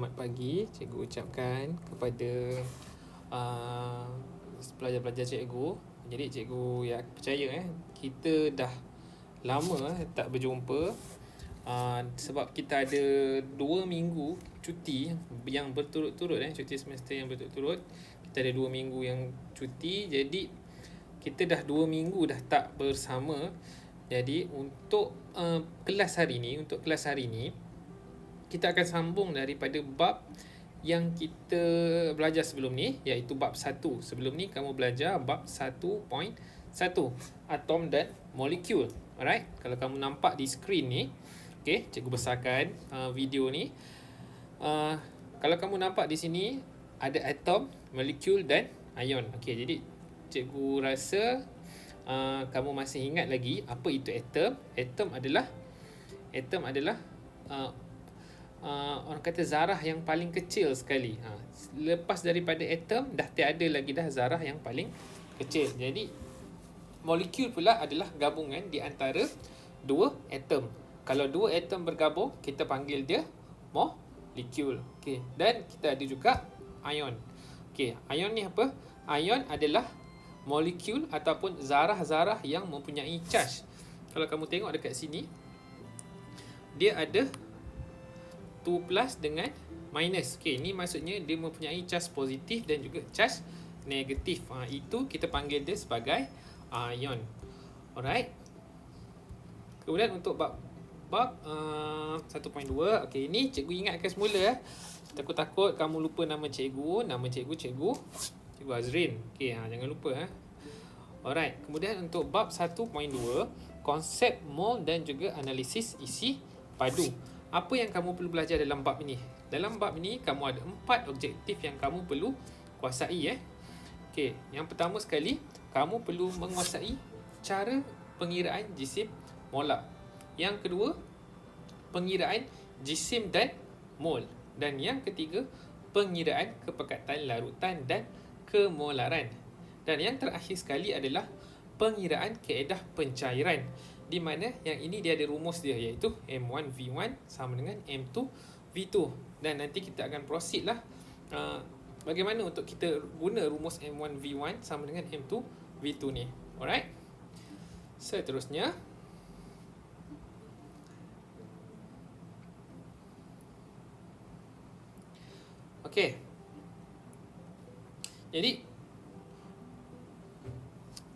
Selamat pagi, cikgu ucapkan kepada pelajar-pelajar cikgu. Jadi cikgu ya percaya kita dah lama tak berjumpa, sebab kita ada 2 minggu cuti yang berturut-turut, cuti semester yang berturut-turut. Kita ada 2 minggu yang cuti, jadi kita dah 2 minggu dah tak bersama. Jadi untuk kelas hari ni, kita akan sambung daripada bab yang kita belajar sebelum ni, iaitu bab 1. Sebelum ni kamu belajar bab 1.1, atom dan molekul. Alright, kalau kamu nampak di skrin ni, okay, cikgu besarkan video ni. Kalau kamu nampak di sini ada atom, molekul dan ion. Okay, jadi cikgu rasa kamu masih ingat lagi apa itu atom. Atom adalah orang kata zarah yang paling kecil sekali. Lepas daripada atom dah tiada lagi dah zarah yang paling kecil. Jadi molekul pula adalah gabungan di antara dua atom. Kalau dua atom bergabung, kita panggil dia molekul. Okey, dan kita ada juga ion. Okey, ion ni apa? Ion adalah molekul ataupun zarah-zarah yang mempunyai charge. Kalau kamu tengok dekat sini, dia ada 2 plus dengan minus. Okey, ni maksudnya dia mempunyai charge positif dan juga charge negatif. Itu kita panggil dia sebagai ion. Alright. Kemudian untuk bab 1.2, okey, ni cikgu ingatkan semula. Takut-takut kamu lupa nama cikgu. Nama cikgu Azrin. Okey, jangan lupa. Alright. Kemudian untuk bab 1.2, konsep mol dan juga analisis isi padu. Apa yang kamu perlu belajar dalam bab ini? Dalam bab ini, kamu ada 4 objektif yang kamu perlu kuasai. Okey, yang pertama sekali, kamu perlu menguasai cara pengiraan jisim molar. Yang kedua, pengiraan jisim dan mol. Dan yang ketiga, pengiraan kepekatan larutan dan kemolaran. Dan yang terakhir sekali adalah pengiraan kaedah pencairan, di mana yang ini dia ada rumus dia, iaitu M1V1 sama dengan M2V2. Dan nanti kita akan proceed lah bagaimana untuk kita guna rumus M1V1 sama dengan M2V2 ni. Alright. Seterusnya, okey. Jadi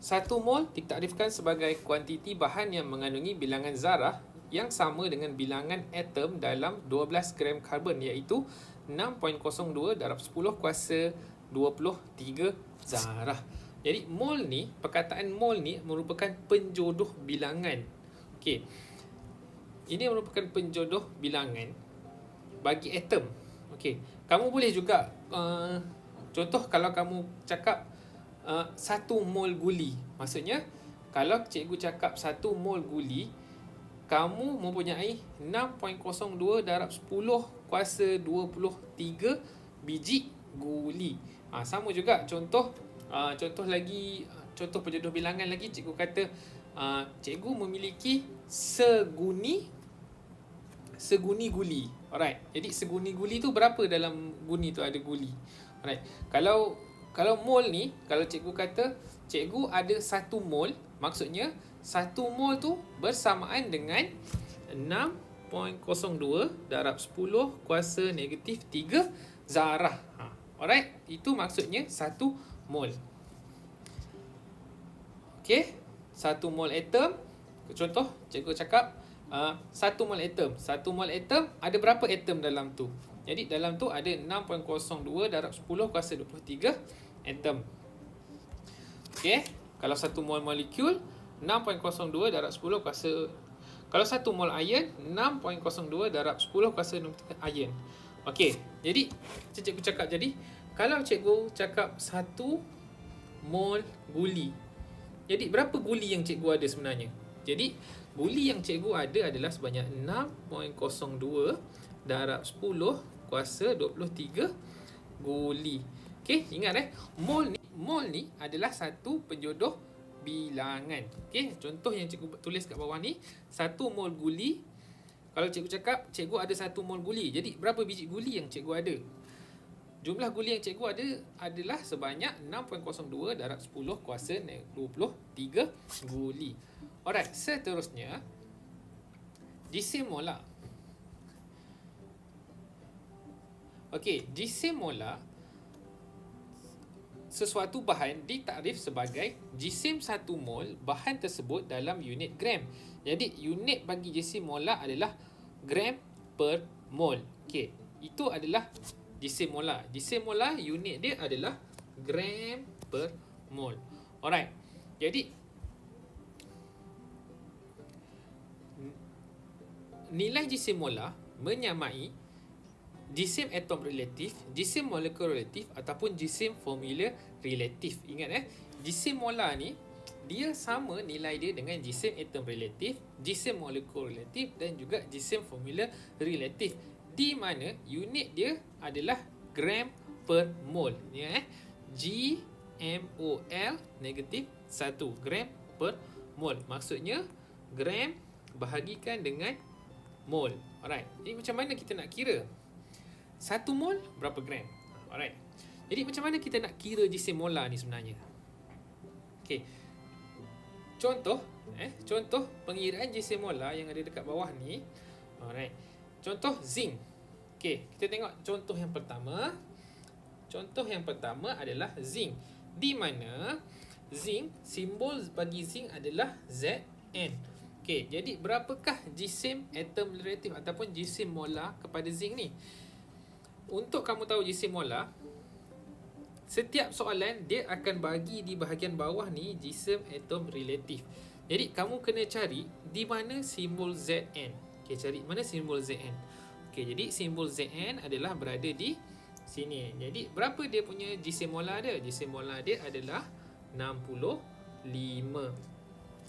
1 mol ditakdirkan sebagai kuantiti bahan yang mengandungi bilangan zarah yang sama dengan bilangan atom dalam 12 gram karbon, iaitu 6.02 darab 10 kuasa 23 zarah. Jadi mol ni, perkataan mol ni merupakan penjodoh bilangan. Okey. Ini merupakan penjodoh bilangan bagi atom. Okey. Kamu boleh juga contoh kalau kamu cakap 1 mol guli. Maksudnya, kalau cikgu cakap 1 mol guli, kamu mempunyai 6.02 darab 10 kuasa 23 biji guli. Sama juga contoh lagi, contoh penjodoh bilangan lagi, cikgu kata cikgu memiliki seguni guli. Alright. Jadi seguni guli tu berapa dalam guni tu ada guli. Alright. Kalau mol ni, kalau cikgu kata cikgu ada 1 mol, maksudnya 1 mol tu bersamaan dengan 6.02 darab 10 kuasa negatif 3 zarah. Alright, itu maksudnya 1 mol. Okey, 1 mol atom. Contoh, cikgu cakap 1 mol atom. 1 mol atom ada berapa atom dalam tu? Jadi dalam tu ada 6.02 darab 10 kuasa 23 atom. Okey, kalau 1 mol molekul 6.02 darab 10 kuasa, kalau 1 mol ion 6.02 darab 10 kuasa 23 ion. Okey, jadi cikgu cakap, jadi kalau cikgu cakap 1 mol guli, jadi berapa guli yang cikgu ada sebenarnya? Jadi guli yang cikgu ada adalah sebanyak 6.02 darab 10 kuasa 23 guli. Okey, ingat mol ni adalah satu penjodoh bilangan. Okey, contoh yang cikgu tulis kat bawah ni, 1 mol guli Kalau cikgu cakap, cikgu ada 1 mol guli. Jadi, berapa biji guli yang cikgu ada? Jumlah guli yang cikgu ada adalah sebanyak 6.02 darab 10 kuasa 23 guli. Alright, seterusnya, jisim molar. Okey, jisim molar, sesuatu bahan ditakrif sebagai jisim 1 mol bahan tersebut dalam unit gram. Jadi, unit bagi jisim molar adalah gram per mol. Okey, itu adalah jisim molar. Jisim molar unit dia adalah gram per mol. Alright. Jadi, nilai jisim molar menyamai jisim atom relatif, jisim molekul relatif ataupun jisim formula relatif. Ingat jisim molar ni dia sama nilai dia dengan jisim atom relatif, jisim molekul relatif dan juga jisim formula relatif, di mana unit dia adalah gram per mol. Ya, GMOL negatif 1 gram per mol. Maksudnya gram bahagikan dengan mol. Alright. Jadi macam mana kita nak kira 1 mol berapa gram? Alright. Jadi macam mana kita nak kira jisim molar ni sebenarnya? Okey. Contoh pengiraan jisim molar yang ada dekat bawah ni. Alright. Contoh zinc. Okey, kita tengok contoh yang pertama. Contoh yang pertama adalah zinc, di mana zinc, simbol bagi zinc adalah Zn. Okey, jadi berapakah jisim atom relatif ataupun jisim molar kepada zinc ni? Untuk kamu tahu jisim molar, setiap soalan dia akan bagi di bahagian bawah ni jisim atom relatif. Jadi kamu kena cari di mana simbol Zn. Okey, cari mana simbol Zn. Okey, jadi simbol Zn adalah berada di sini. Jadi berapa dia punya jisim molar dia? Jisim molar dia adalah 65.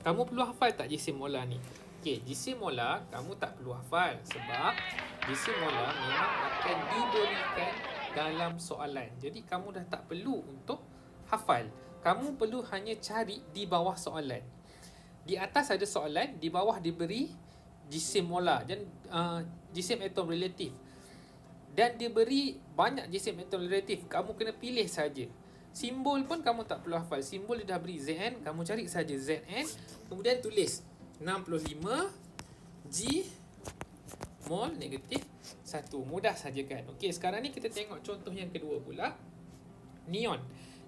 Kamu perlu hafal tak jisim molar ni? Okey, jisim molar kamu tak perlu hafal sebab jisim molar memang akan diberikan dalam soalan. Jadi kamu dah tak perlu untuk hafal. Kamu perlu hanya cari di bawah soalan. Di atas ada soalan, di bawah diberi jisim molar dan jisim atom relatif. Dan dia beri banyak jisim atom relatif. Kamu kena pilih saja. Simbol pun kamu tak perlu hafal. Simbol dia dah beri Zn, kamu cari saja Zn, kemudian tulis 65 G mol negatif 1. Mudah saja kan? Okey, sekarang ni kita tengok contoh yang kedua pula. Neon.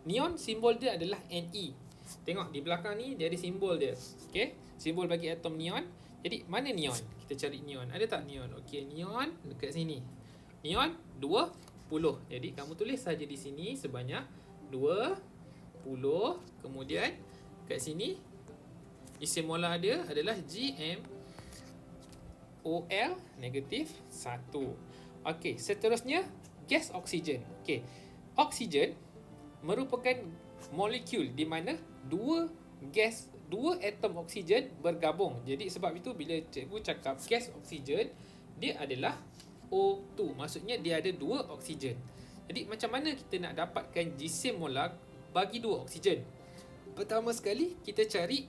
Neon simbol dia adalah Ne. Tengok di belakang ni dia ada simbol dia. Okey, simbol bagi atom neon. Jadi mana neon? Kita cari neon. Ada tak neon? Okey, neon dekat sini. Neon 20. Jadi kamu tulis saja di sini sebanyak 20. Kemudian kat sini jisim molar dia adalah GMOL negatif 1. Okey, seterusnya gas oksigen. Okey, oksigen merupakan molekul di mana dua atom oksigen bergabung. Jadi sebab itu bila cikgu cakap gas oksigen, dia adalah O2. Maksudnya dia ada 2 oksigen. Jadi macam mana kita nak dapatkan jisim molar bagi 2 oksigen? Pertama sekali kita cari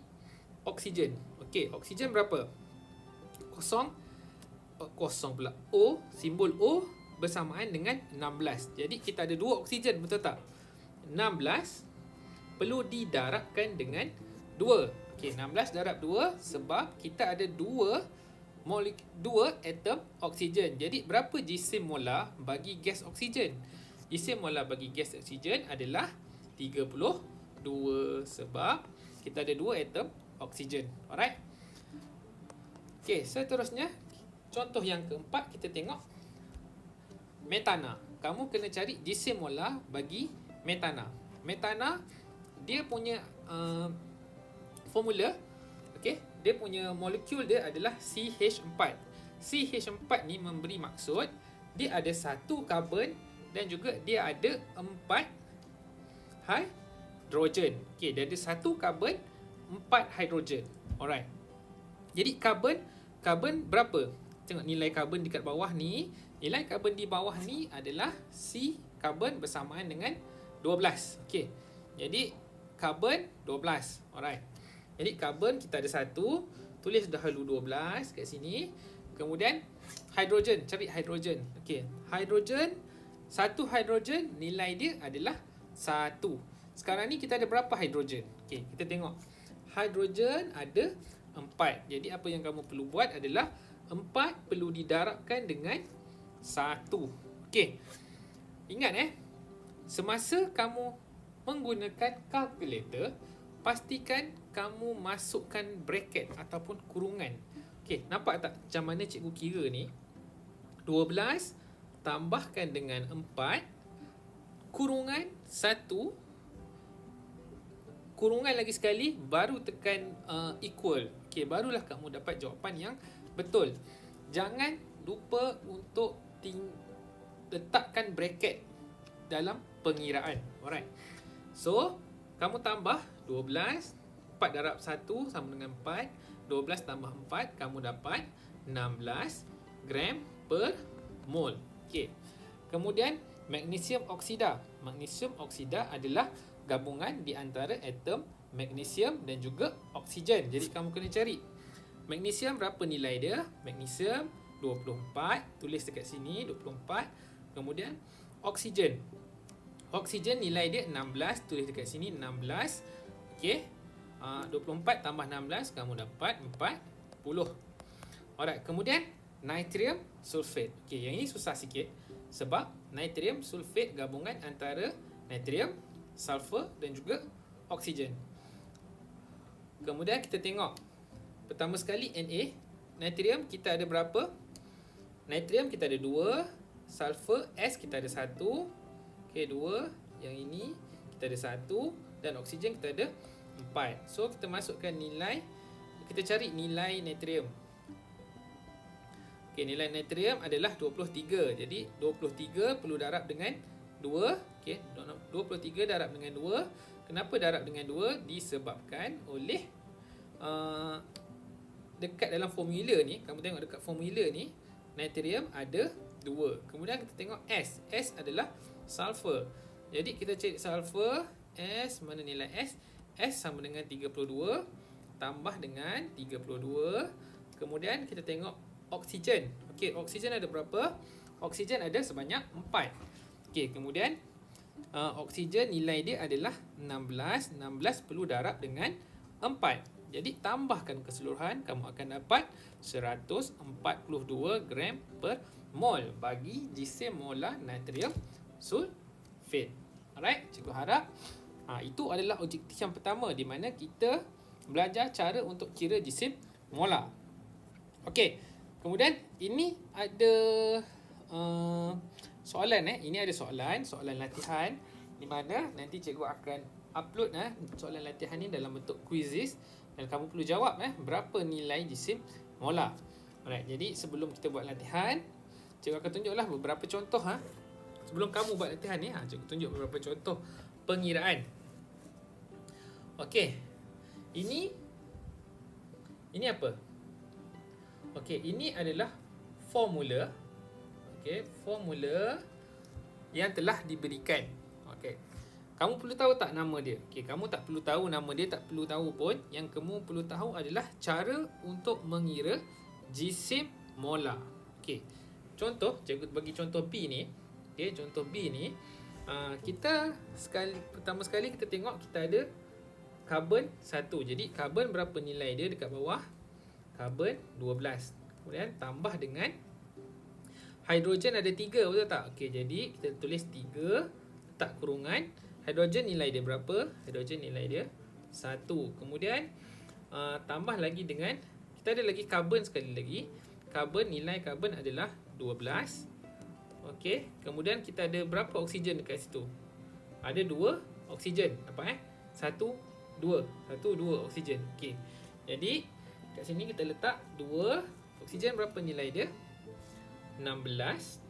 oksigen. Okey, oksigen berapa? Kosong pula. O, simbol O bersamaan dengan 16. Jadi kita ada 2 oksigen, betul tak? 16 perlu didarabkan dengan 2. Okey, 16 darab 2 sebab kita ada 2 atom oksigen. Jadi berapa jisim molar bagi gas oksigen? Jisim molar bagi gas oksigen adalah 32 sebab kita ada 2 atom oksigen. Alright. Okey, seterusnya contoh yang keempat kita tengok metana. Kamu kena cari jisim molar bagi metana. Metana dia punya formula, okey, dia punya molekul dia adalah CH4. CH4 ni memberi maksud dia ada 1 karbon dan juga dia ada 4 hidrogen. Okey, dia ada 1 karbon, 4 hidrogen. Alright. Jadi karbon berapa? Tengok nilai karbon dekat bawah ni. Nilai karbon di bawah ni adalah C karbon bersamaan dengan 12. Okey. Jadi karbon 12. Alright. Jadi karbon kita ada 1, tulis dahulu 12 kat sini. Kemudian hidrogen, cari hidrogen. Okey, hidrogen, satu hidrogen nilai dia adalah 1. Sekarang ni kita ada berapa hidrogen? Okey, kita tengok. Hidrogen ada 4. Jadi apa yang kamu perlu buat adalah 4 perlu didarabkan dengan 1. Okey. Ingat semasa kamu menggunakan kalkulator, pastikan kamu masukkan bracket ataupun kurungan. Okey, nampak tak macam mana cikgu kira ni? 12 tambahkan dengan 4 kurungan 1 kurungan lagi sekali baru tekan equal. Okey, barulah kamu dapat jawapan yang betul. Jangan lupa untuk letakkan bracket dalam pengiraan. Alright. So, kamu tambah 12, 4 darab 1 sama dengan 4. 12 tambah 4, kamu dapat 16 gram per mol. Okey. Kemudian, magnesium oksida. Magnesium oksida adalah gabungan di antara atom magnesium dan juga oksigen. Jadi, kamu kena cari. Magnesium berapa nilai dia? Magnesium 24. Tulis dekat sini, 24. Kemudian, oksigen. Oksigen nilai dia 16. Tulis dekat sini, 16. Okey. 24 tambah 16, kamu dapat 40. Alright, kemudian natrium sulfate. Okey, yang ini susah sikit sebab natrium sulfate gabungan antara natrium, sulfur dan juga oksigen. Kemudian kita tengok. Pertama sekali Na. Natrium kita ada berapa? Natrium kita ada 2, sulfur S kita ada 1. Okey, 2. Yang ini kita ada 1 dan oksigen kita ada 4. So, kita masukkan nilai, kita cari nilai natrium. Okey, nilai natrium adalah 23. Jadi, 23 perlu darab dengan 2. Okey, 23 darab dengan 2. Kenapa darab dengan 2? Disebabkan oleh dekat dalam formula ni, kamu tengok dekat formula ni, natrium ada 2. Kemudian kita tengok S. S adalah sulfur. Jadi, kita cari sulfur. S, mana nilai S? S sama dengan 32 tambah dengan 32. Kemudian kita tengok oksigen. Okey, oksigen ada berapa? Oksigen ada sebanyak 4. Okey, kemudian oksigen nilai dia adalah 16. 16 perlu darab dengan 4. Jadi tambahkan keseluruhan, kamu akan dapat 142 gram per mol bagi jisim molar natrium sulfate. Alright, cikgu harap itu adalah objektif yang pertama di mana kita belajar cara untuk kira jisim molar. Okey. Kemudian ini ada soalan ini ada soalan latihan di mana nanti cikgu akan upload soalan latihan ni dalam bentuk quizzes dan kamu perlu jawab berapa nilai jisim molar. Alright, jadi sebelum kita buat latihan, cikgu akan tunjuklah beberapa contoh sebelum kamu buat latihan ni, cikgu tunjuk beberapa contoh pengiraan. Okey. Ini apa? Okey, ini adalah formula. Okey, formula yang telah diberikan. Okey. Kamu perlu tahu tak nama dia? Okey, kamu tak perlu tahu nama dia, tak perlu tahu pun. Yang kamu perlu tahu adalah cara untuk mengira jisim molar. Okey. Contoh, cikgu bagi contoh B ni. Okey, contoh B ni, pertama sekali kita tengok kita ada karbon 1. Jadi karbon berapa nilai dia dekat bawah? Karbon 12. Kemudian tambah dengan hidrogen ada 3, betul tak? Okey, jadi kita tulis 3, letak kurungan. Hidrogen nilai dia berapa? Hidrogen nilai dia 1. Kemudian tambah lagi dengan, kita ada lagi karbon sekali lagi. Nilai karbon adalah 12. Okey, kemudian kita ada berapa oksigen dekat situ? Ada 2 oksigen. Apa 1, 2 oksigen. Okey. Jadi kat sini kita letak 2 oksigen, berapa nilai dia? 16.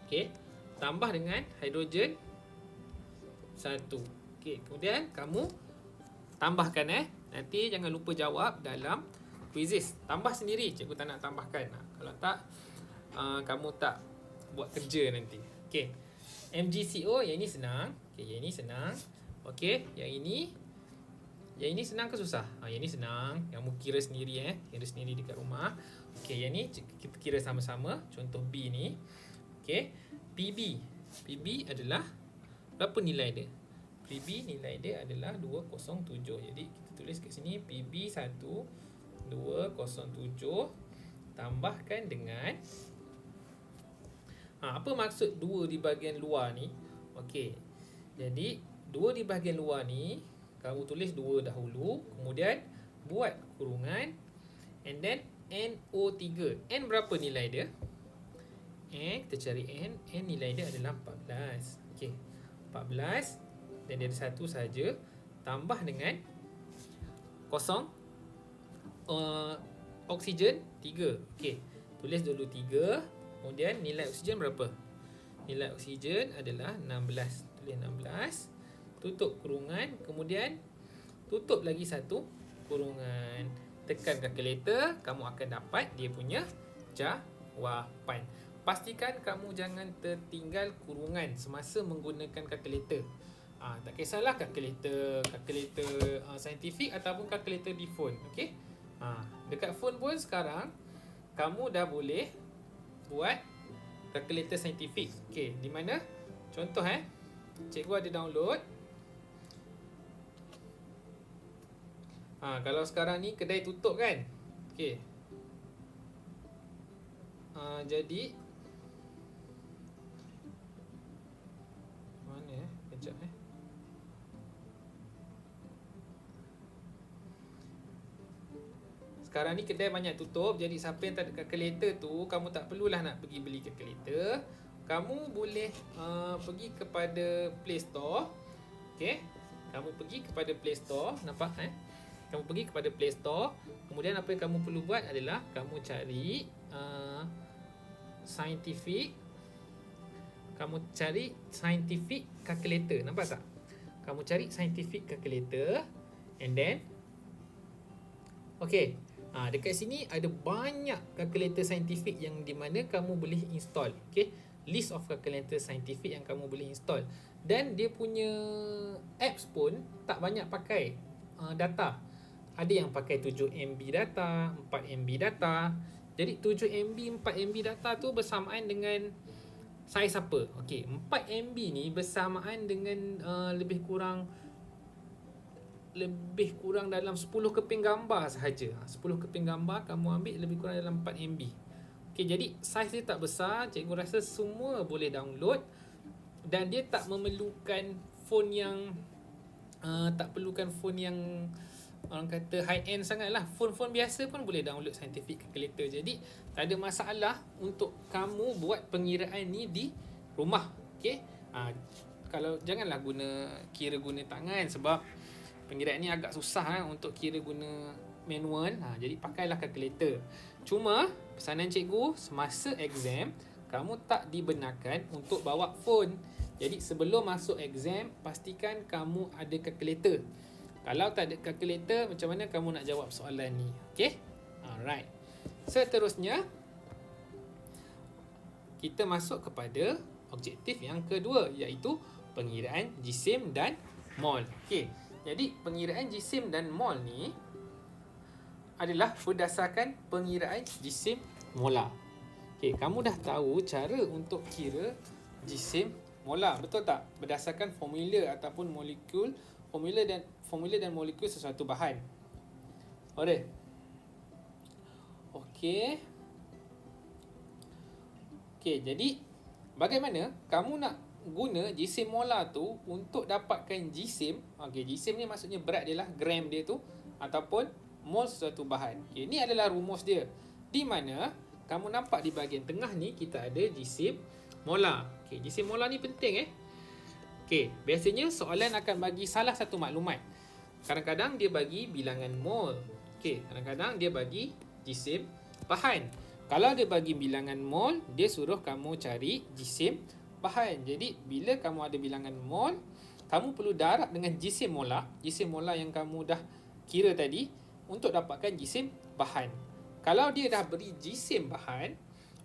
Okey. Tambah dengan hidrogen 1. Okey, kemudian kamu tambahkan Nanti jangan lupa jawab dalam quizzes. Tambah sendiri, cikgu tak nak tambahkan. Kalau tak kamu tak buat kerja nanti. Okey. MgCO yang ini senang. Okey, yang ini senang. Okey, yang ini senang ke susah? Yang ini senang. Yang mu kira sendiri Kira sendiri dekat rumah. Okey, yang ni kita kira sama-sama. Contoh B ni. Okey, PB adalah berapa nilai dia? PB nilai dia adalah 207. Jadi kita tulis kat sini PB 207 tambahkan dengan apa maksud 2 di bahagian luar ni? Okey. Jadi 2 di bahagian luar ni kamu tulis 2 dahulu, kemudian buat kurungan and then NO3. N berapa nilai dia? N, kita cari N nilai dia adalah 14. Okey. 14 dan dia ada satu saja, tambah dengan kosong oksigen 3. Okey. Tulis dulu 3. Kemudian nilai oksigen berapa? Nilai oksigen adalah 16. Tulis 16. Tutup kurungan, kemudian tutup lagi satu kurungan. Tekan kalkulator, kamu akan dapat dia punya jawapan. Pastikan kamu jangan tertinggal kurungan semasa menggunakan kalkulator. Tak kisahlah kalkulator saintifik ataupun kalkulator di phone. Okey. Dekat phone pun sekarang kamu dah boleh buat kalkulator saintifik. Okey, di mana? Contoh cikgu ada download. Kalau sekarang ni kedai tutup kan? Okey. Jadi mana kejap Sekarang ni kedai banyak tutup. Jadi siapa yang tak ada kalkulator tu, kamu tak perlulah nak pergi beli kalkulator. Kamu boleh pergi kepada Play Store. Okey. Kamu pergi kepada Play Store. Nampak Kamu pergi kepada Play Store. Kemudian apa yang kamu perlu buat adalah kamu cari scientific. Kamu cari scientific calculator. Nampak tak? Kamu cari scientific calculator and then okey. Dekat sini ada banyak kalkulator saintifik yang di mana kamu boleh install. Okey, list of calculator saintifik yang kamu boleh install. Dan dia punya apps pun tak banyak pakai data. Ada yang pakai 7 MB data, 4 MB data. Jadi 7 MB, 4 MB data tu bersamaan dengan saiz apa? Okey, 4 MB ni bersamaan dengan lebih kurang dalam 10 keping gambar sahaja. 10 keping gambar kamu ambil lebih kurang dalam 4 MB. Okey, jadi saiz dia tak besar. Cikgu rasa semua boleh download dan dia tak memerlukan phone yang orang kata high end sangat lah. Phone biasa pun boleh download scientific calculator. Jadi tak ada masalah untuk kamu buat pengiraan ni di rumah. Okey. Kalau janganlah kira guna tangan sebab pengiraan ni agak susah untuk kira guna manual. Jadi pakailah kalkulator. Cuma pesanan cikgu, semasa exam kamu tak dibenarkan untuk bawa phone. Jadi sebelum masuk exam, pastikan kamu ada kalkulator. Kalau tak ada kalkulator, macam mana kamu nak jawab soalan ni? Okey? Alright. Seterusnya, kita masuk kepada objektif yang kedua, iaitu pengiraan jisim dan mol. Okey. Jadi pengiraan jisim dan mol ni adalah berdasarkan pengiraan jisim molar. Okey, kamu dah tahu cara untuk kira jisim molar, betul tak? Berdasarkan formula ataupun molekul, formula dan molekul sesuatu bahan. Alright. Okey. Okey, jadi bagaimana kamu nak guna jisim molar tu untuk dapatkan jisim. Okey, jisim ni maksudnya berat dia lah, gram dia tu ataupun mol sesuatu bahan. Okey, ni adalah rumus dia. Di mana kamu nampak di bahagian tengah ni kita ada jisim molar. Okey, jisim molar ni penting Okey, biasanya soalan akan bagi salah satu maklumat. Kadang-kadang dia bagi bilangan mol. Okey, kadang-kadang dia bagi jisim bahan. Kalau dia bagi bilangan mol, dia suruh kamu cari jisim bahan. Jadi bila kamu ada bilangan mol, kamu perlu darab dengan jisim molar yang kamu dah kira tadi untuk dapatkan jisim bahan. Kalau dia dah beri jisim bahan,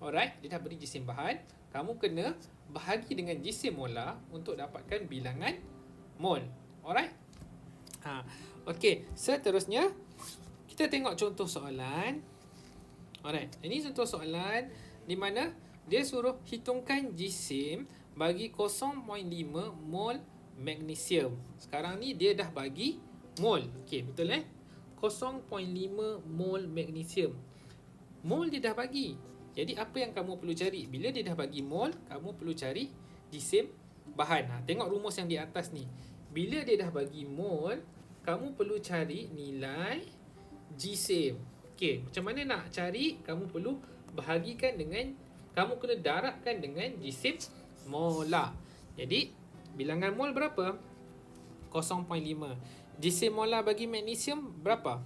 alright, dia dah beri jisim bahan, kamu kena bahagi dengan jisim molar untuk dapatkan bilangan mol. Alright? Okey, seterusnya kita tengok contoh soalan. Alright, ini contoh soalan di mana dia suruh hitungkan jisim bagi 0.5 mol magnesium. Sekarang ni dia dah bagi mol. Okey, betul 0.5 mol magnesium. Mol dia dah bagi. Jadi apa yang kamu perlu cari? Bila dia dah bagi mol, kamu perlu cari jisim bahan. Tengok rumus yang di atas ni. Bila dia dah bagi mol, kamu perlu cari nilai jisim. Okey, macam mana nak cari? Kamu perlu bahagikan dengan, kamu kena darabkan dengan jisim molar. Jadi bilangan mol berapa? 0.5. Jisim molar bagi magnesium berapa?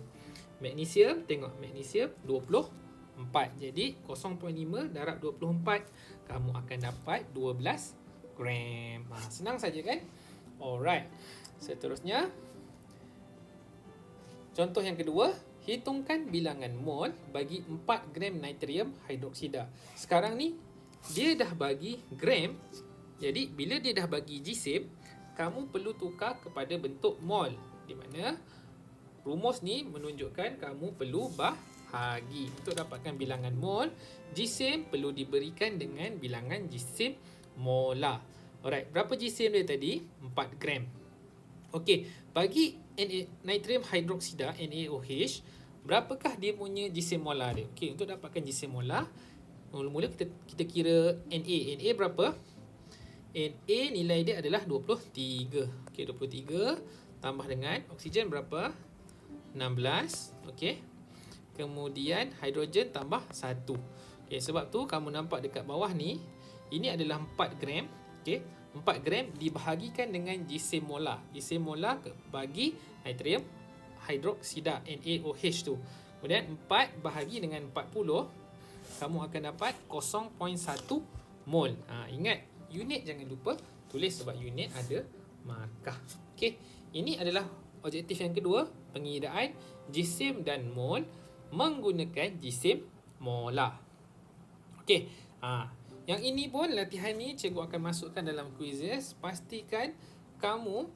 Magnesium, tengok magnesium 24. Jadi 0.5 darab 24, kamu akan dapat 12 gram. Senang saja kan? Alright. Seterusnya, contoh yang kedua, hitungkan bilangan mol bagi 4 gram natrium hidroksida. Sekarang ni dia dah bagi gram. Jadi bila dia dah bagi jisim, kamu perlu tukar kepada bentuk mol, di mana rumus ni menunjukkan kamu perlu bahagi untuk dapatkan bilangan mol. Jisim perlu diberikan dengan bilangan jisim molar. Alright, berapa jisim dia tadi? 4 gram. Okey, bagi natrium hidroksida NaOH, berapakah dia punya jisim molar dia? Okey, untuk dapatkan jisim molar, mula-mula kita kira Na. Na berapa? Na nilai dia adalah 23. Okey, 23 tambah dengan oksigen berapa? 16. Okey. Kemudian hidrogen tambah 1. Okey, sebab tu kamu nampak dekat bawah ni, ini adalah 4 gram. Okey, 4 gram dibahagikan dengan jisim molar. Jisim molar bagi natrium hidroksida NaOH tu. Kemudian 4 bahagi dengan 40, kamu akan dapat 0.1 mol. Ingat, unit jangan lupa tulis sebab unit ada markah. Okey, ini adalah objektif yang kedua, pengiraan jisim dan mol menggunakan jisim molar. Okey, yang ini pun latihan ni cikgu akan masukkan dalam quizzes. Pastikan kamu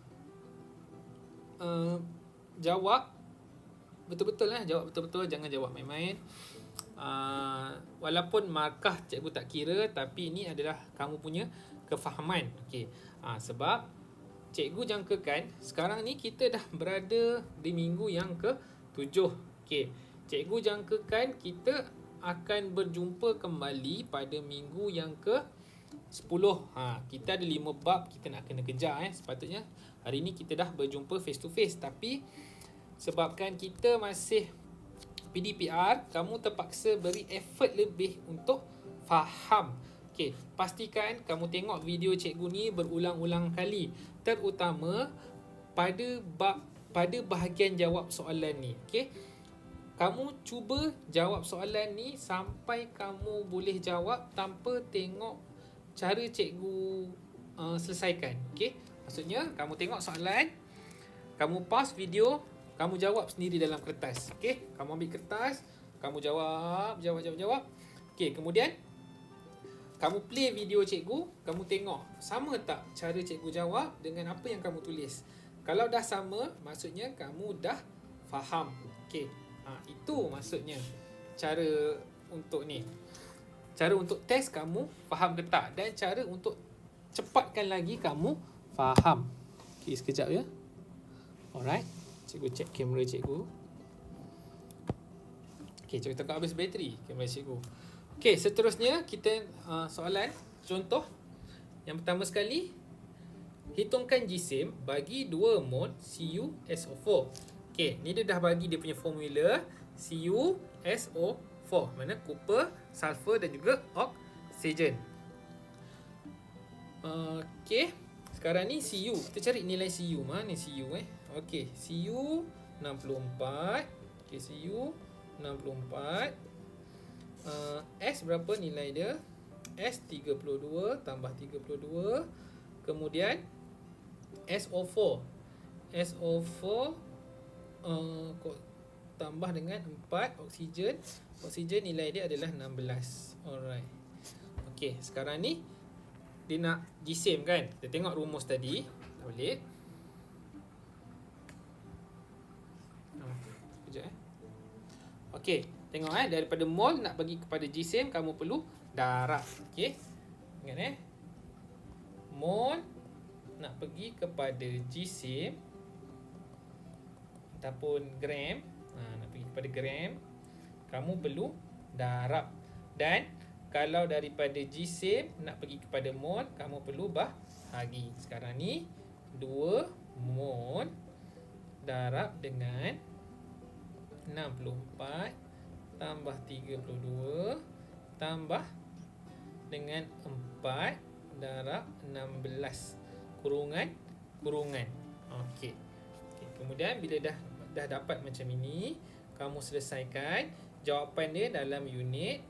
jawab betul-betul jawab betul-betul, jangan jawab main-main. Walaupun markah cikgu tak kira, tapi ini adalah kamu punya kefahaman. Okey. Sebab cikgu jangkakan sekarang ni kita dah berada di minggu yang ke-7. Okey. Cikgu jangkakan kita akan berjumpa kembali pada minggu yang ke-10. Kita ada 5 bab kita nak kena kejar. Sepatutnya hari ni kita dah berjumpa face to face, tapi sebabkan kita masih PDPR, kamu terpaksa beri effort lebih untuk faham. Okey, pastikan kamu tengok video cikgu ni berulang-ulang kali, terutama pada bahagian jawab soalan ni. Okey, kamu cuba jawab soalan ni sampai kamu boleh jawab tanpa tengok cara cikgu selesaikan. Okey, maksudnya kamu tengok soalan, kamu pause video, kamu jawab sendiri dalam kertas. Okey, kamu ambil kertas, kamu jawab. Okey, kemudian kamu play video cikgu, kamu tengok sama tak cara cikgu jawab dengan apa yang kamu tulis. Kalau dah sama, maksudnya kamu dah faham. Okey, itu maksudnya cara untuk ni. Cara untuk test kamu faham ke tak, dan cara untuk cepatkan lagi kamu faham. Okey, sekejap ya. Alright. Cikgu check kamera cikgu. Okey, cikgu takut habis bateri kamera cikgu. Okey, seterusnya kita soalan contoh. Yang pertama sekali, hitungkan jisim bagi 2 mol CuSO4. Okey, ni dia dah bagi dia punya formula CuSO4. Mana copper, sulfur dan juga oksigen. Okey, sekarang ni Cu. Kita cari nilai Cu. Mana Cu Okey, Cu 64. Okey, Cu 64. S berapa nilai dia? S 32 tambah 32. Kemudian SO4. SO4 tambah dengan 4 oksigen. Oksigen nilai dia adalah 16. Alright. Okey, sekarang ni dia nak jisim kan? Kita tengok rumus tadi. Boleh. Sekejap Okey, Tengok daripada mol nak pergi kepada GSM, kamu perlu darab. Okey. Ingat mol nak pergi kepada GSM ataupun gram, nak pergi kepada gram, kamu perlu darab. Dan kalau daripada GSM nak pergi kepada mol, kamu perlu bahagi. Sekarang ni 2 mol darab dengan 64 tambah 32 tambah dengan 4 darab 16 kurungan. Okey. Kemudian bila dah dapat macam ini, kamu selesaikan jawapan dia dalam unit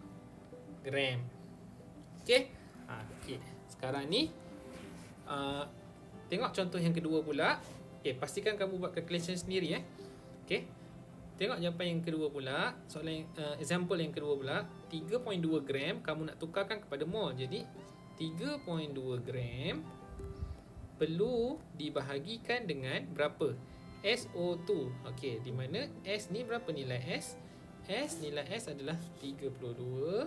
gram. Okey. Okey. Sekarang ni tengok contoh yang kedua pula. Okey, pastikan kamu buat calculation sendiri Okey. Tengok jawapan yang kedua pula. Soalan example yang kedua pula, 3.2 gram kamu nak tukarkan kepada mol. Jadi 3.2 gram perlu dibahagikan dengan berapa? SO2. Okey, di mana S ni berapa nilai S? Nilai S adalah 32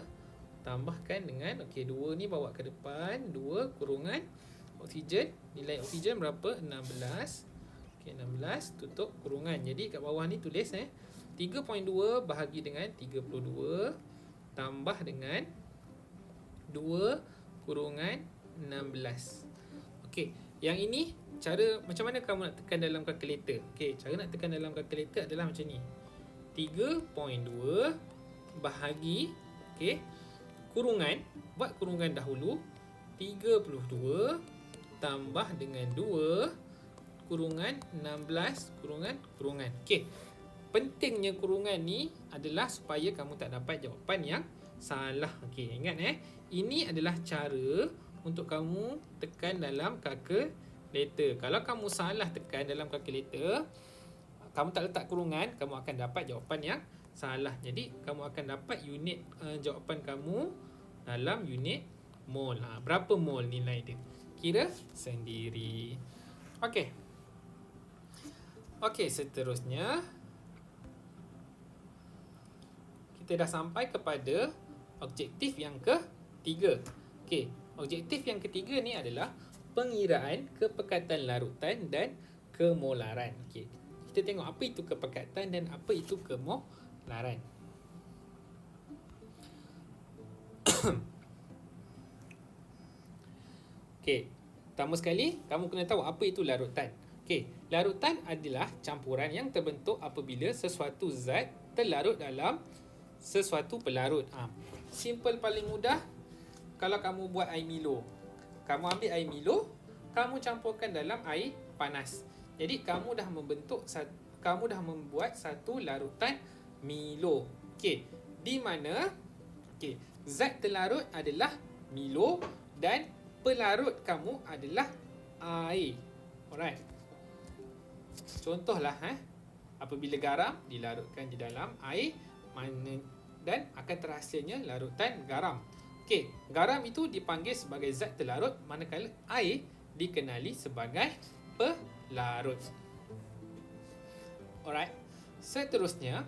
tambahkan dengan 2 ni bawa ke depan, 2 kurungan oksigen. Nilai oksigen berapa? 16. 16 tutup kurungan. Jadi kat bawah ni tulis 3.2 bahagi dengan 32 tambah dengan 2 kurungan 16. Okey, yang ini cara macam mana kamu nak tekan dalam kalkulator. Okey, cara nak tekan dalam kalkulator adalah macam ni. 3.2 bahagi kurungan, buat kurungan dahulu, 32 tambah dengan 2 kurungan 16 kurungan. Okey. Pentingnya kurungan ni adalah supaya kamu tak dapat jawapan yang salah. Okey, ingat ini adalah cara untuk kamu tekan dalam kalkulator. Kalau kamu salah tekan dalam kalkulator, kamu tak letak kurungan, kamu akan dapat jawapan yang salah. Jadi kamu akan dapat unit jawapan kamu dalam unit mol. Berapa mol nilai dia? Kira sendiri. Okey. Okey, seterusnya kita dah sampai kepada objektif yang ketiga. Okey, objektif yang ketiga ni adalah pengiraan kepekatan larutan dan kemolaran. Okey, kita tengok apa itu kepekatan dan apa itu kemolaran. Okey, pertama sekali kamu kena tahu apa itu larutan. Okey, larutan adalah campuran yang terbentuk apabila sesuatu zat terlarut dalam sesuatu pelarut. Simple paling mudah, kalau kamu buat air Milo. Kamu ambil air Milo, kamu campurkan dalam air panas. Jadi kamu dah membuat satu larutan Milo. Okey, di mana zat terlarut adalah Milo dan pelarut kamu adalah air. Alright. Contohlah apabila garam dilarutkan di dalam air dan akan terhasilnya larutan garam. Okey, garam itu dipanggil sebagai zat terlarut, manakala air dikenali sebagai pelarut. Alright. Seterusnya,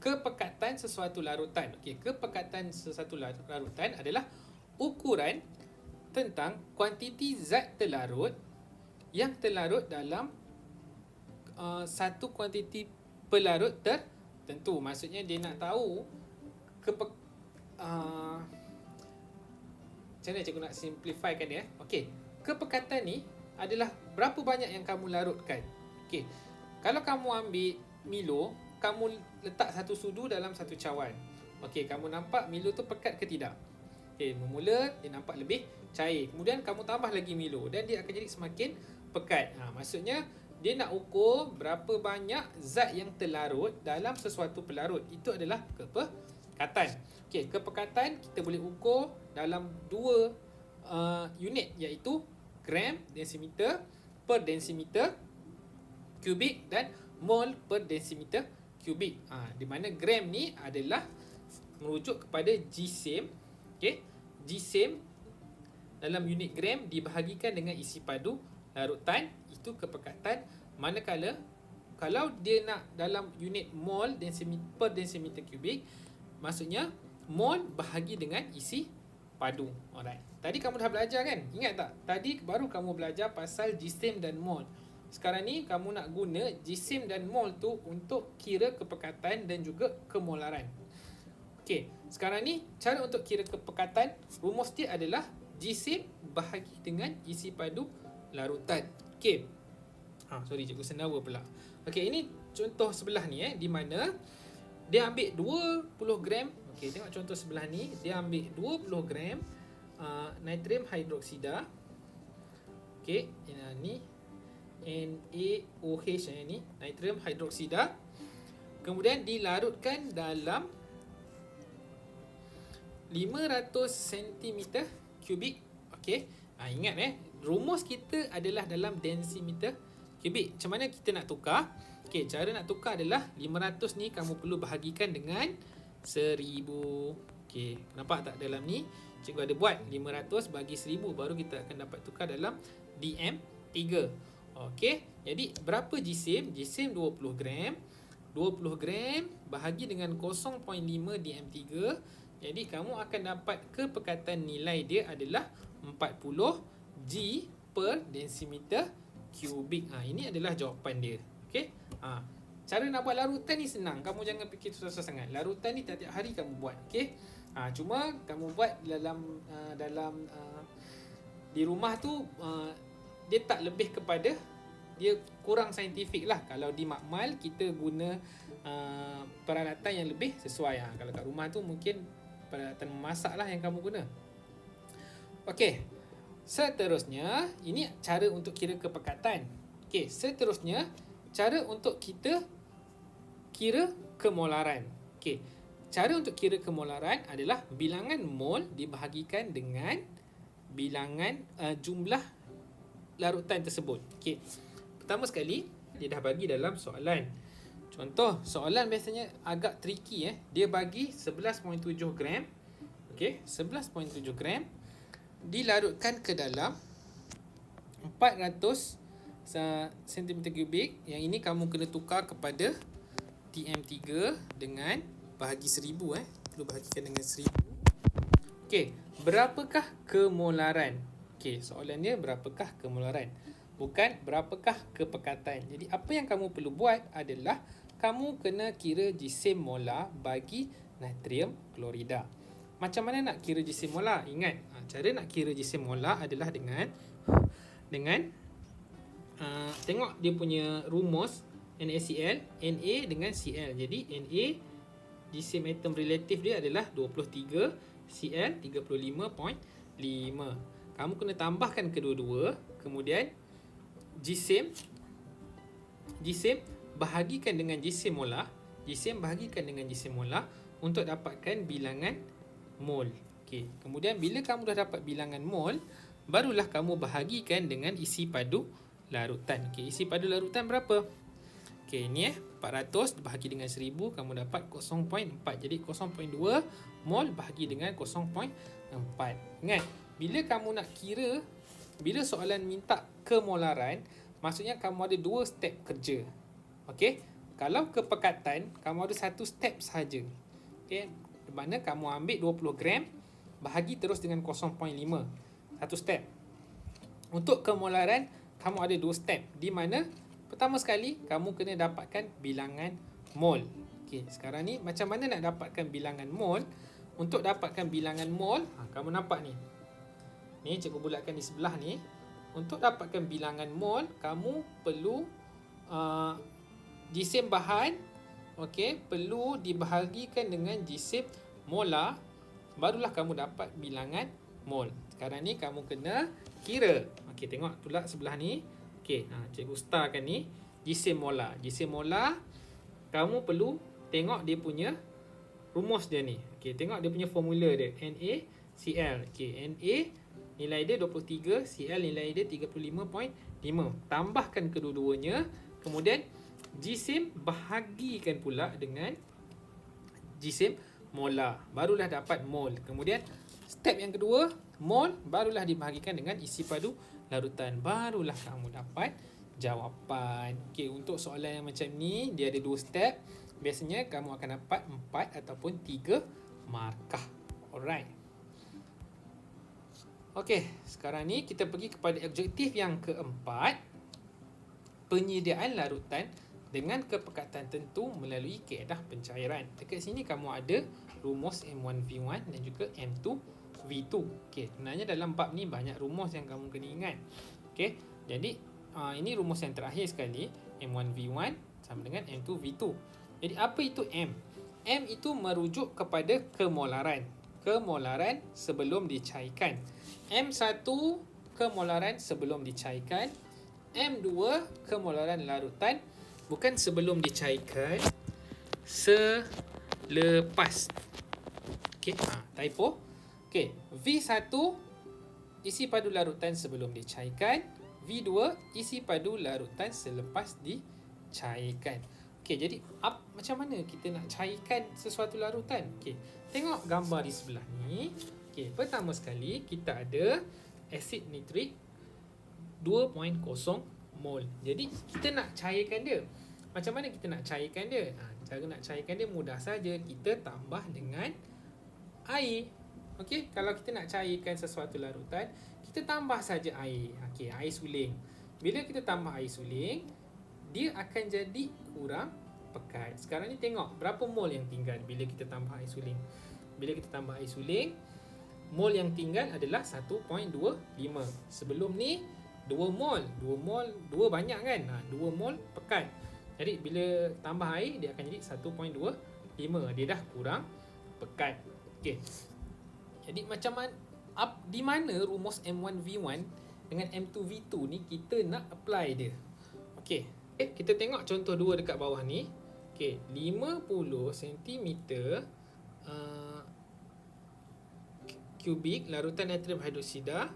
kepekatan sesuatu larutan. Okey, kepekatan sesuatu larutan adalah ukuran tentang kuantiti zat terlarut yang terlarut dalam satu kuantiti pelarut tertentu. Maksudnya dia nak tahu macam mana cikgu nak simplifikan dia. Okey, kepekatan ni adalah berapa banyak yang kamu larutkan. Okey, kalau kamu ambil Milo, kamu letak satu sudu dalam satu cawan. Okey, kamu nampak Milo tu pekat ke tidak? Okey, bermula dia nampak lebih cair. Kemudian kamu tambah lagi Milo dan dia akan jadi semakin pekat. Maksudnya dia nak ukur berapa banyak zat yang terlarut dalam sesuatu pelarut. Itu adalah kepekatan. Okey, kepekatan kita boleh ukur dalam dua unit, iaitu gram desimeter per desimeter kubik dan mol per desimeter kubik. Di mana gram ni adalah merujuk kepada GSM. Okey, GSM dalam unit gram dibahagikan dengan isi padu larutan, itu kepekatan, manakala Kalau dia nak dalam unit mol per density kubik, maksudnya mol bahagi dengan isi padu. Alright. Tadi kamu dah belajar kan? Ingat tak? Tadi baru kamu belajar pasal jisim dan mol. Sekarang ni kamu nak guna jisim dan mol tu untuk kira kepekatan dan juga kemolaran. Okey, sekarang ni cara untuk kira kepekatan, rumus dia adalah jisim bahagi dengan isi padu larutan. Okey. Sorry cikgu sendawa pula. Okey, ini contoh sebelah ni di mana dia ambil 20 gram. Okey, tengok contoh sebelah ni, dia ambil 20 gram natrium hidroksida. Okey, ni NaOH ni, natrium hidroksida. Kemudian dilarutkan dalam 500 cm kubik. Okey. Ingat rumus kita adalah dalam density kubik. Macam mana kita nak tukar? Okey, cara nak tukar adalah 500 ni kamu perlu bahagikan dengan 1000. Okey, nampak tak dalam ni? Cikgu ada buat 500 bagi 1000 baru kita akan dapat tukar dalam dm3. Okey, jadi berapa jisim? Jisim 20 gram. 20 gram bahagi dengan 0.5 dm3. Jadi kamu akan dapat kepekatan nilai dia adalah 40 G per density kubik. Ini adalah jawapan dia. Okey. Cara nak buat larutan ni senang. Kamu jangan fikir susah sangat. Larutan ni tiap-tiap hari kamu buat. Okey. Cuma kamu buat dalam di rumah tu dia tak lebih kepada, dia kurang saintifik lah. Kalau di makmal kita guna peralatan yang lebih sesuai. Kalau kat rumah tu mungkin peralatan memasak lah yang kamu guna. Okey. Seterusnya, ini cara untuk kira kepekatan. Okey, seterusnya cara untuk kita kira kemolaran. Okey. Cara untuk kira kemolaran adalah bilangan mol dibahagikan dengan bilangan jumlah larutan tersebut. Okey. Pertama sekali, dia dah bagi dalam soalan. Contoh, soalan biasanya agak tricky Dia bagi 11.7 gram. Okey, 11.7 gram dilarutkan ke dalam 400 cm kubik. Yang ini kamu kena tukar kepada dm3 dengan bahagi 1000 perlu bahagikan dengan 1000. Okey, berapakah kemolaran? Okey, soalannya berapakah kemolaran? Bukan berapakah kepekatan. Jadi apa yang kamu perlu buat adalah kamu kena kira jisim molar bagi natrium klorida. Macam mana nak kira jisim molar? Ingat, cara nak kira jisim molar adalah dengan tengok dia punya rumus NaCl, Na dengan Cl. Jadi Na jisim atom relatif dia adalah 23, Cl 35.5. Kamu kena tambahkan kedua-dua, kemudian jisim bahagikan dengan jisim molar, bahagikan dengan jisim molar untuk dapatkan bilangan mol. Okey, kemudian bila kamu dah dapat bilangan mol, barulah kamu bahagikan dengan isi padu larutan. Okey, isi padu larutan berapa? Okey, ni 400 bahagi dengan 1000 kamu dapat 0.4. Jadi 0.2 mol bahagi dengan 0.4. Ingat, bila kamu nak kira, bila soalan minta kemolaran, maksudnya kamu ada 2 step kerja. Okey, kalau kepekatan kamu ada 1 step sahaja. Okey, di mana kamu ambil 20 gram bahagi terus dengan 0.5. 1 step. Untuk kemolaran kamu ada 2 step, di mana pertama sekali kamu kena dapatkan bilangan mol. Okey, sekarang ni macam mana nak dapatkan bilangan mol? Untuk dapatkan bilangan mol, kamu nampak ni. Ni cikgu bulatkan di sebelah ni. Untuk dapatkan bilangan mol, kamu perlu jisim bahan, okey, perlu dibahagikan dengan jisim molar, barulah kamu dapat bilangan mol. Sekarang ni kamu kena kira. Okey, tengok pula sebelah ni. Okey, cikgu starkan ni jisim molar. Jisim molar kamu perlu tengok dia punya rumus dia ni. Okey, tengok dia punya formula dia, NaCl. Okey, Na nilai dia 23, Cl nilai dia 35.5. Tambahkan kedua-duanya, kemudian jisim bahagikan pula dengan jisim molar, barulah dapat mol. Kemudian step yang kedua, mol barulah dibahagikan dengan isi padu larutan, barulah kamu dapat jawapan. Okey, untuk soalan yang macam ni dia ada 2 step. Biasanya kamu akan dapat 4 ataupun 3 markah. Alright. Okey, sekarang ni kita pergi kepada objektif yang keempat. Penyediaan larutan dengan kepekatan tentu melalui kaedah pencairan. Dekat sini kamu ada rumus M1V1 dan juga M2V2. Okey, sebenarnya dalam bab ni banyak rumus yang kamu kena ingat. Okey, jadi ini rumus yang terakhir sekali, M1V1 sama dengan M2V2. Jadi apa itu M? M itu merujuk kepada kemolaran. Kemolaran sebelum dicairkan. M1 kemolaran sebelum dicairkan. M2 kemolaran larutan bukan sebelum dicairkan, selepas. Okey, typo. Okey, V1 isi padu larutan sebelum dicairkan. V2 isi padu larutan selepas dicairkan. Okey, jadi macam mana kita nak cairkan sesuatu larutan? Okey, tengok gambar di sebelah ni. Okey, pertama sekali kita ada asid nitrik 2.0 mol. Jadi kita nak cairkan dia. Macam mana kita nak cairkan dia? Cara nak cairkan dia mudah saja. Kita tambah dengan air. Okey, kalau kita nak cairkan sesuatu larutan, kita tambah saja air. Okey, air suling. Bila kita tambah air suling, dia akan jadi kurang pekat. Sekarang ni tengok berapa mol yang tinggal bila kita tambah air suling. Bila kita tambah air suling, mol yang tinggal adalah 1.25. Sebelum ni 2 mol. 2 banyak kan? 2 mol pekat. Jadi bila tambah air, dia akan jadi 1.25. Dia dah kurang pekat. Okey. Jadi macam mana, di mana rumus M1V1 dengan M2V2 ni kita nak apply dia? Okey. Kita tengok contoh 2 dekat bawah ni. Okey, 50 cm kubik larutan natrium hidroksida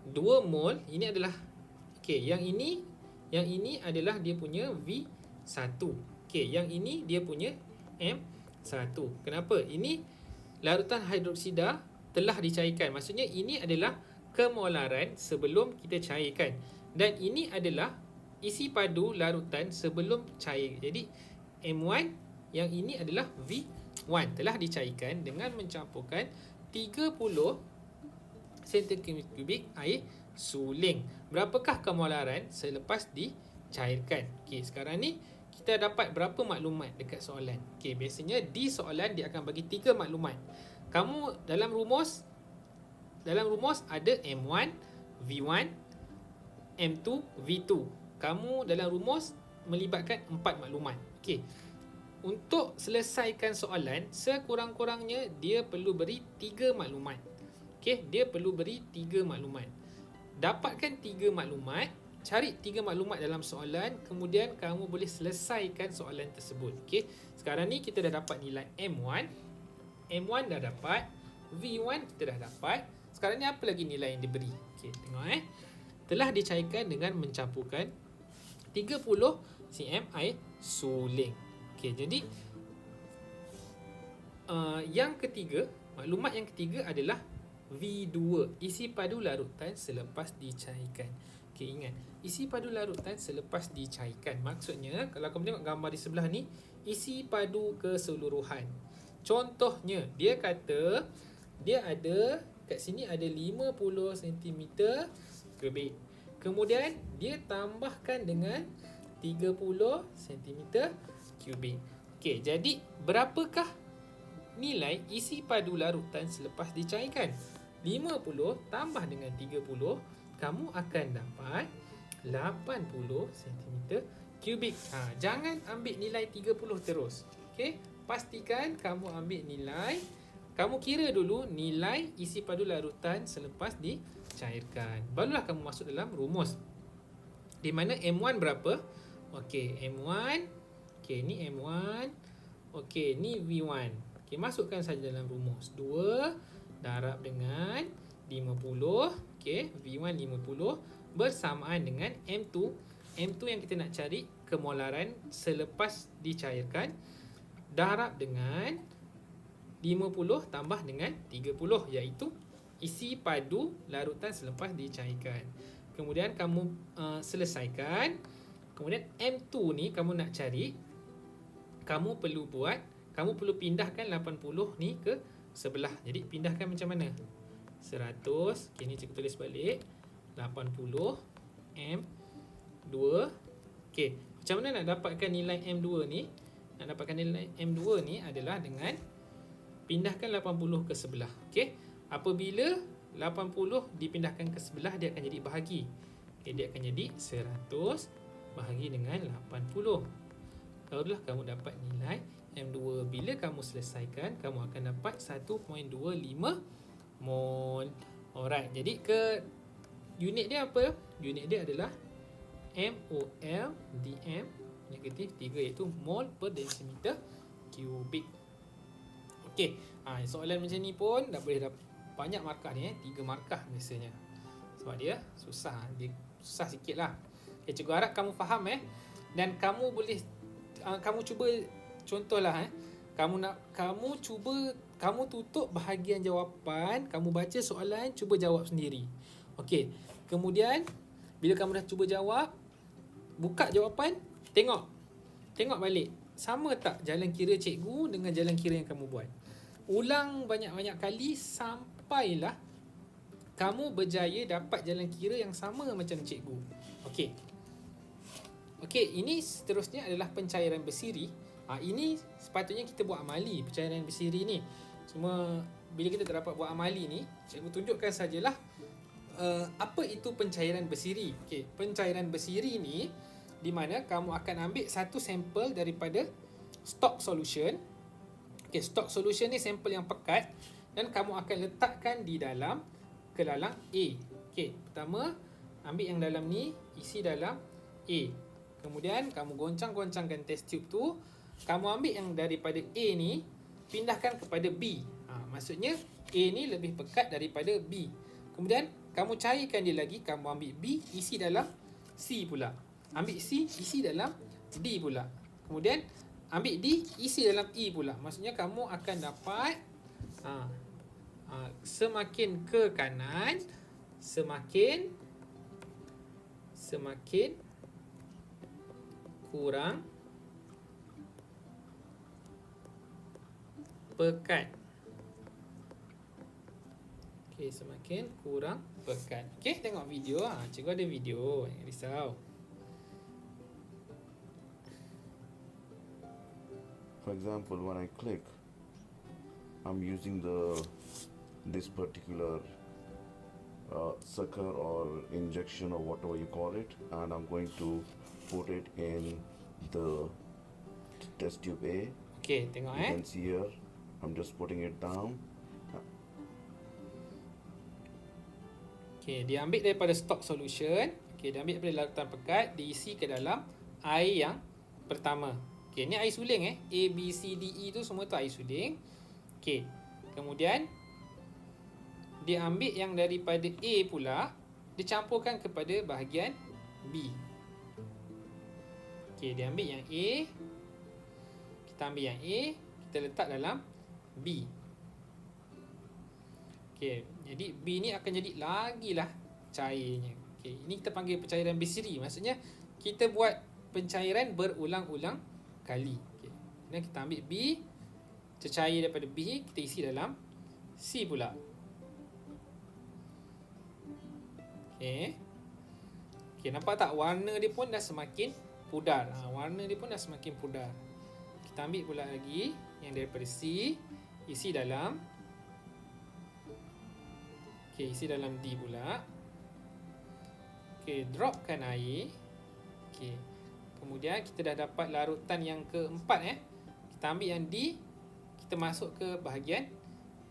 2 mol. Ini adalah yang ini adalah dia punya V1. Yang ini dia punya M1. Kenapa? Ini larutan hidroksida telah dicairkan. Maksudnya ini adalah kemolaran sebelum kita cairkan. Dan ini adalah isi padu larutan sebelum cair. Jadi M1 yang ini adalah V1 telah dicairkan dengan mencampurkan 30 cm3 air suling. Berapakah kemolaran selepas dicairkan? Okey, sekarang ni kita dapat berapa maklumat dekat soalan? Okey, biasanya di soalan dia akan bagi 3 maklumat. Kamu dalam rumus ada M1 V1 M2 V2. Kamu dalam rumus melibatkan 4 maklumat. Okey. Untuk selesaikan soalan, sekurang-kurangnya dia perlu beri 3 maklumat. Okey, dia perlu beri 3 maklumat. Dapatkan 3 maklumat, cari 3 maklumat dalam soalan, kemudian kamu boleh selesaikan soalan tersebut. Okey. Sekarang ni kita dah dapat nilai M1. M1 dah dapat, V1 kita dah dapat. Sekarang ni apa lagi nilai yang diberi? Okey, tengok telah dicairkan dengan mencampurkan 30 cm air suling. Okey, jadi yang ketiga, maklumat yang ketiga adalah V2, isi padu larutan selepas dicairkan. Okey, ingat, isi padu larutan selepas dicairkan. Maksudnya, kalau kamu tengok gambar di sebelah ni, isi padu keseluruhan. Contohnya, dia kata dia ada kat sini ada 50 cm3. Kemudian dia tambahkan dengan 30 cm3. Okey, jadi berapakah nilai isi padu larutan selepas dicairkan? 50 tambah dengan 30, kamu akan dapat 80 cm3. Jangan ambil nilai 30 terus. Okey, pastikan kamu ambil nilai, kamu kira dulu nilai isi padu larutan selepas dicairkan. Barulah kamu masuk dalam rumus. Di mana M1 berapa? Okey, M1. Okey, ni M1. Okey, ni V1. Okey, masukkan saja dalam rumus. 2 darab dengan 50. Okey, V1 50 bersamaan dengan M2. M2 yang kita nak cari kemolaran selepas dicairkan, darab dengan 50 tambah dengan 30, iaitu isi padu larutan selepas dicairkan. Kemudian kamu selesaikan. Kemudian M2 ni kamu nak cari, kamu perlu pindahkan 80 ni ke sebelah. Jadi pindahkan macam mana? 100, okay, ni cikgu tulis balik, 80 M2. Okay, macam mana nak dapatkan nilai M2 ni? Nak dapatkan nilai M2 ni adalah dengan pindahkan 80 ke sebelah. Okay, apabila 80 dipindahkan ke sebelah, dia akan jadi bahagi. Okay, dia akan jadi 100 bahagi dengan 80. Barulah kamu dapat nilai M2. Bila kamu selesaikan, kamu akan dapat 1.25 mol. Alright, jadi ke unit dia apa? Unit dia adalah MOL dm negatif 3, iaitu mol per decimeter kubik. Okey, soalan macam ni pun dah boleh dapat banyak markah ni, 3 markah biasanya. Sebab dia susah sikit lah. Okay, cikgu harap kamu faham dan kamu boleh kamu cuba contohlah kamu tutup bahagian jawapan, kamu baca soalan, cuba jawab sendiri. Okey, kemudian bila kamu dah cuba jawab, buka jawapan, tengok balik, sama tak jalan kira cikgu dengan jalan kira yang kamu buat. Ulang banyak-banyak kali sampailah kamu berjaya dapat jalan kira yang sama macam cikgu. Okey, ini seterusnya adalah pencairan bersiri. Ini sepatutnya kita buat amali pencairan bersiri ni. Cuma bila kita tak dapat buat amali ni, cikgu tunjukkan sajalah apa itu pencairan bersiri. Okey, pencairan bersiri ni di mana kamu akan ambil satu sampel daripada stock solution. Okey, stock solution ni sampel yang pekat dan kamu akan letakkan di dalam kelalang A. Okey, pertama ambil yang dalam ni, isi dalam A. Kemudian kamu goncang-goncangkan test tube tu, kamu ambil yang daripada A ni, pindahkan kepada B. Maksudnya A ni lebih pekat daripada B. Kemudian kamu cairkan dia lagi, kamu ambil B, isi dalam C pula. Ambil C, isi dalam D pula. Kemudian ambil D, isi dalam E pula. Maksudnya kamu akan dapat semakin ke kanan, semakin kurang pekat. Okey, semakin kurang pekat. Okey, tengok video. Cikgu ada video, jangan risau. For example, when I click, I'm using this particular sucker or injection or whatever you call it, and I'm going to put it in the test tube A. Okey, tengok You can see here, I'm just putting it down. Okey, dia ambil daripada stock solution. Okey, dia ambil daripada larutan pekat, diisi ke dalam air yang pertama. Okey, ni air suling A, B, C, D, E tu semua tu air suling. Okey, kemudian dia ambil yang daripada A pula, dia campurkan kepada bahagian B. Okey, dia ambil yang A, kita ambil yang A, kita letak dalam B. Okey, jadi B ni akan jadi lagilah cairnya. Okey, ini kita panggil pencairan bersiri. Maksudnya kita buat pencairan berulang-ulang kali. Okey, kemudian kita ambil B, cecair daripada B, kita isi dalam C pula. Okey. Okey, nampak tak warna dia pun dah semakin pudar. Warna dia pun dah semakin pudar. Kita ambil pula lagi yang daripada C, isi dalam isi dalam D pula. Dropkan air. Kemudian kita dah dapat larutan yang keempat Kita ambil yang D, kita masuk ke bahagian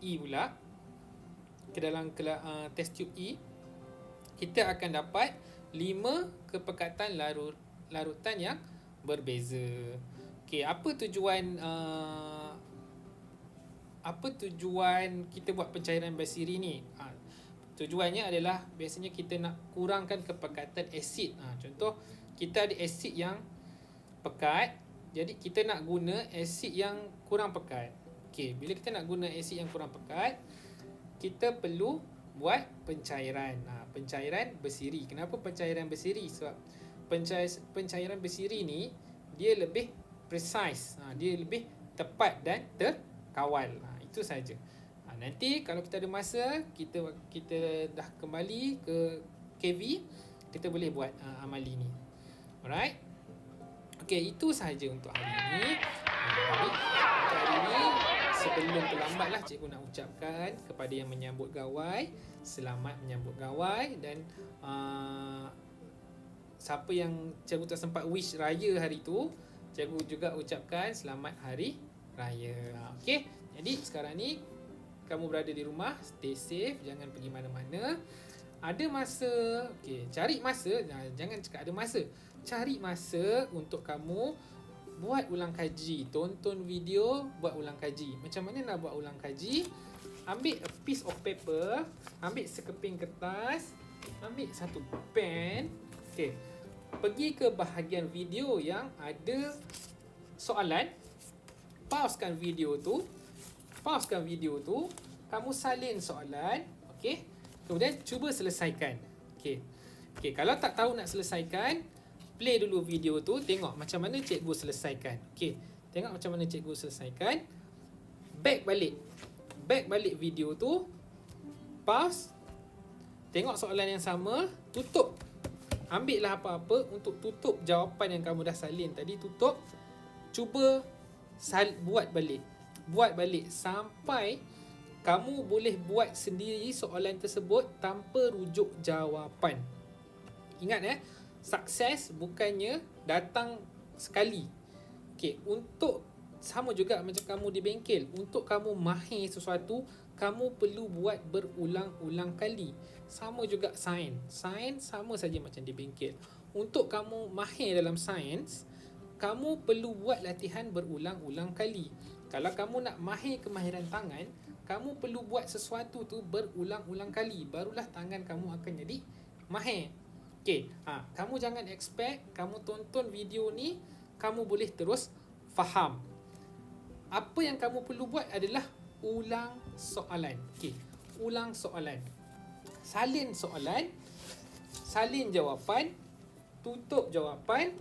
E pula, ke dalam test tube E. Kita akan dapat 5 kepekatan larutan yang berbeza. Apa tujuan kita buat pencairan bersiri ni? Tujuannya adalah biasanya kita nak kurangkan kepekatan asid. Contoh, kita ada asid yang pekat, jadi kita nak guna asid yang kurang pekat. Bila kita nak guna asid yang kurang pekat, kita perlu buat pencairan. Pencairan bersiri. Kenapa pencairan bersiri? Sebab pencairan bersiri ni dia lebih precise. Dia lebih tepat dan terkawal. Itu saja. Nanti kalau kita ada masa, kita dah kembali ke KV, kita boleh buat amali ni. Alright. Okey, itu sahaja untuk hari ini. Jadi untuk hari ini, sebelum terlambatlah cikgu nak ucapkan kepada yang menyambut gawai, selamat menyambut gawai, dan siapa yang cikgu tak sempat wish raya hari tu, cikgu juga ucapkan selamat hari raya. Okey, jadi sekarang ni kamu berada di rumah, stay safe, jangan pergi mana-mana. Ada masa, okey, cari masa, jangan cakap ada masa. Cari masa untuk kamu buat ulang kaji, tonton video, buat ulang kaji. Macam mana nak buat ulang kaji? Ambil a piece of paper, ambil sekeping kertas, ambil satu pen. Okey. Pergi ke bahagian video yang ada soalan. Pausekan video tu. Kamu salin soalan, okey. Kemudian cuba selesaikan. Okey. Kalau tak tahu nak selesaikan, play dulu video tu, tengok macam mana cikgu selesaikan. Okey. Tengok macam mana cikgu selesaikan. Back balik video tu. Pause. Tengok soalan yang sama, tutup. Ambillah apa-apa untuk tutup jawapan yang kamu dah salin tadi, tutup. Cuba buat balik sampai kamu boleh buat sendiri soalan tersebut tanpa rujuk jawapan. Ingat sukses bukannya datang sekali. Okey, untuk sama juga macam kamu di bengkel, untuk kamu mahir sesuatu, kamu perlu buat berulang-ulang kali. Sama juga sains sama saja macam di bengkel. Untuk kamu mahir dalam sains, kamu perlu buat latihan berulang-ulang kali. Kalau kamu nak mahir kemahiran tangan, kamu perlu buat sesuatu tu berulang-ulang kali, barulah tangan kamu akan jadi mahir. Okey, kamu jangan expect kamu tonton video ni kamu boleh terus faham. Apa yang kamu perlu buat adalah ulang soalan. Okey, ulang soalan. Salin soalan, salin jawapan, tutup jawapan,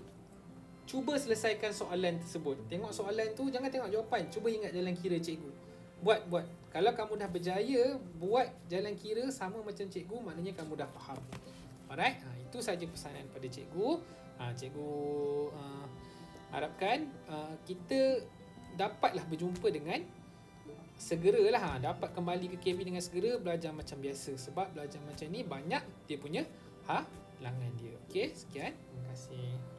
cuba selesaikan soalan tersebut. Tengok soalan tu, jangan tengok jawapan. Cuba ingat jalan kira cikgu. Buat. Kalau kamu dah berjaya buat jalan kira sama macam cikgu, maknanya kamu dah faham. Alright, itu saja pesanan pada cikgu. Cikgu harapkan kita dapatlah berjumpa dengan segeralah, dapat kembali ke KV dengan segera, belajar macam biasa. Sebab belajar macam ni banyak dia punya halangan dia. Okey, sekian. Terima kasih.